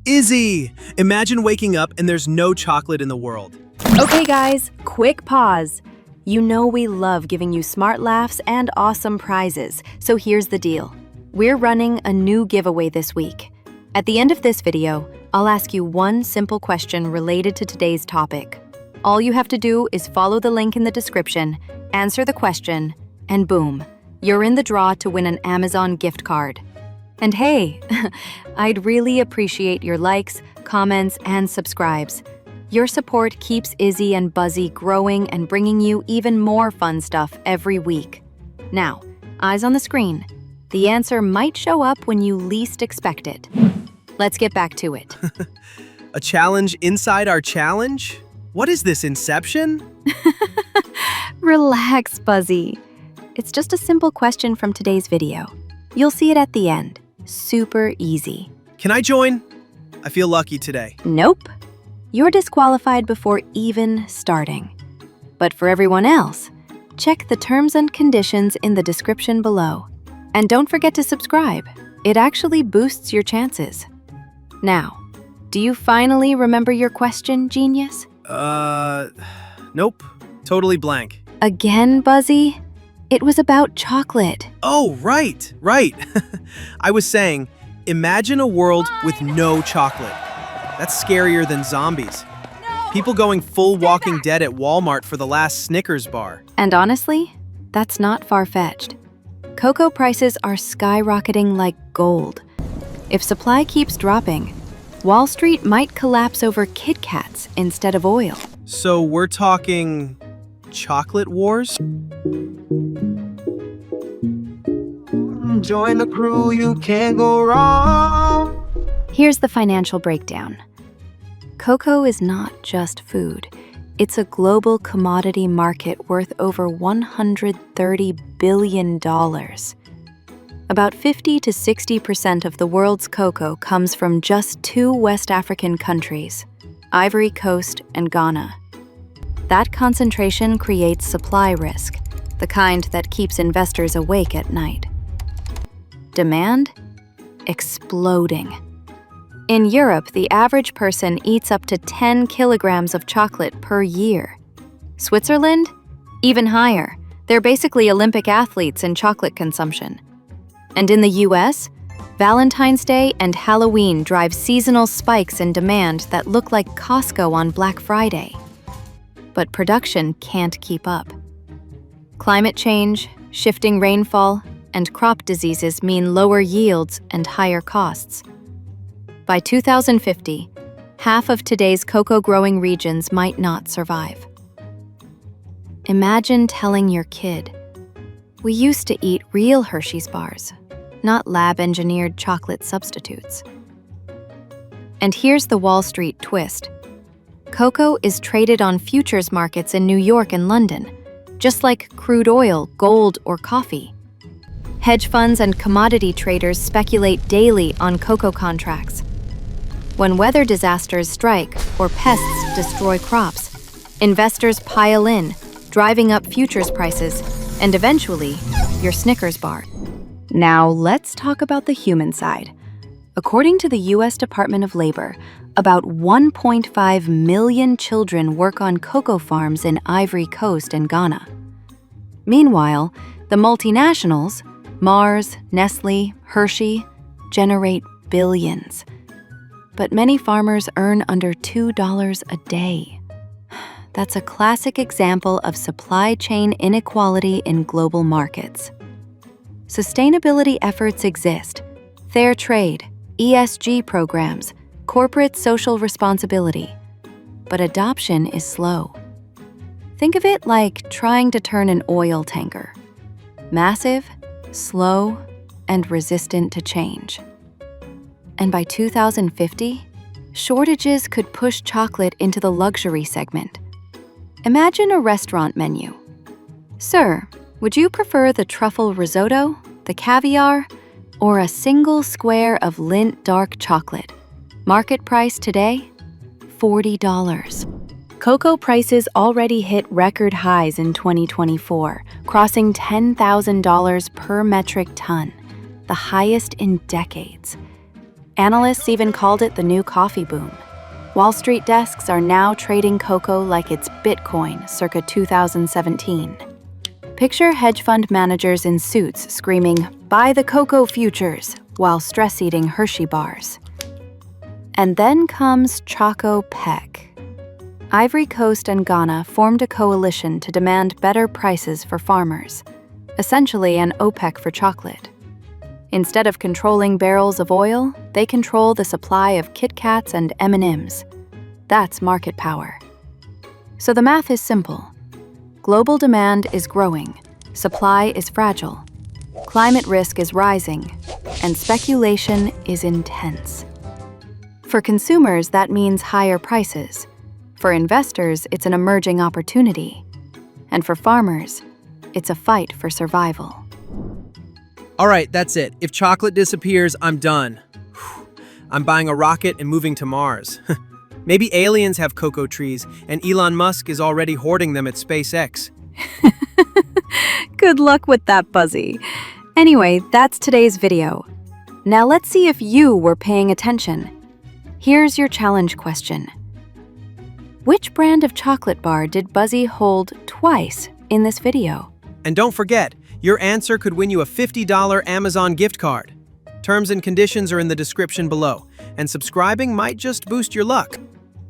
Izzy! Imagine waking up and there's no chocolate in the world. Okay guys, quick pause. You know we love giving you smart laughs and awesome prizes, so here's the deal. We're running a new giveaway this week. At the end of this video, I'll ask you one simple question related to today's topic. All you have to do is follow the link in the description, answer the question, and boom, you're in the draw to win an Amazon gift card. And hey, I'd really appreciate your likes, comments, and subscribes. Your support keeps Izzi and Buzzi growing and bringing you even more fun stuff every week. Now, eyes on the screen. The answer might show up when you least expect it. Let's get back to it. A challenge inside our challenge? What is this, Inception? Relax, Buzzi. It's just a simple question from today's video. You'll see it at the end. Super easy. Can I join? I feel lucky today. Nope. You're disqualified before even starting. But for everyone else, check the terms and conditions in the description below. And don't forget to subscribe. It actually boosts your chances. Now, do you finally remember your question, genius? Nope. Totally blank. Again, Buzzi? It was about chocolate. Oh, right. I was saying, imagine a world with no chocolate. That's scarier than zombies. People going full Walking Dead at Walmart for the last Snickers bar. And honestly, that's not far-fetched. Cocoa prices are skyrocketing like gold. If supply keeps dropping, Wall Street might collapse over Kit Kats instead of oil. So we're talking chocolate wars? Join the crew, you can't go wrong. Here's the financial breakdown. Cocoa is not just food. It's a global commodity market worth over $130 billion. About 50 to 60% of the world's cocoa comes from just two West African countries, Ivory Coast and Ghana. That concentration creates supply risk, the kind that keeps investors awake at night. Demand? Exploding. In Europe, the average person eats up to 10 kilograms of chocolate per year. Switzerland? Even higher. They're basically Olympic athletes in chocolate consumption. And in the US, Valentine's Day and Halloween drive seasonal spikes in demand that look like Costco on Black Friday. But production can't keep up. Climate change, shifting rainfall, and crop diseases mean lower yields and higher costs. By 2050, half of today's cocoa-growing regions might not survive. Imagine telling your kid, "We used to eat real Hershey's bars, not lab-engineered chocolate substitutes." And here's the Wall Street twist. Cocoa is traded on futures markets in New York and London, just like crude oil, gold, or coffee. Hedge funds and commodity traders speculate daily on cocoa contracts. When weather disasters strike or pests destroy crops, investors pile in, driving up futures prices, and eventually, your Snickers bar. Now, let's talk about the human side. According to the U.S. Department of Labor, about 1.5 million children work on cocoa farms in Ivory Coast and Ghana. Meanwhile, the multinationals, Mars, Nestle, Hershey, generate billions. But many farmers earn under $2 a day. That's a classic example of supply chain inequality in global markets. Sustainability efforts exist: fair trade, ESG programs, corporate social responsibility. But adoption is slow. Think of it like trying to turn an oil tanker. Massive, slow, and resistant to change. And by 2050, shortages could push chocolate into the luxury segment. Imagine a restaurant menu. "Sir, would you prefer the truffle risotto, the caviar, or a single square of Lindt dark chocolate? Market price today? $40. Cocoa prices already hit record highs in 2024, crossing $10,000 per metric ton, the highest in decades. Analysts even called it the new coffee boom. Wall Street desks are now trading cocoa like it's Bitcoin circa 2017. Picture hedge fund managers in suits screaming, "Buy the cocoa futures," while stress-eating Hershey bars. And then comes Choco-PEC. Ivory Coast and Ghana formed a coalition to demand better prices for farmers, essentially an OPEC for chocolate. Instead of controlling barrels of oil, they control the supply of Kit Kats and M&Ms. That's market power. So the math is simple. Global demand is growing, supply is fragile, climate risk is rising, and speculation is intense. For consumers, that means higher prices. For investors, it's an emerging opportunity. And for farmers, it's a fight for survival. All right, that's it. If chocolate disappears, I'm done. I'm buying a rocket and moving to Mars. Maybe aliens have cocoa trees, and Elon Musk is already hoarding them at SpaceX. Good luck with that, Buzzi. Anyway, that's today's video. Now let's see if you were paying attention. Here's your challenge question. Which brand of chocolate bar did Buzzi hold twice in this video? And don't forget, your answer could win you a $50 Amazon gift card. Terms and conditions are in the description below, and subscribing might just boost your luck.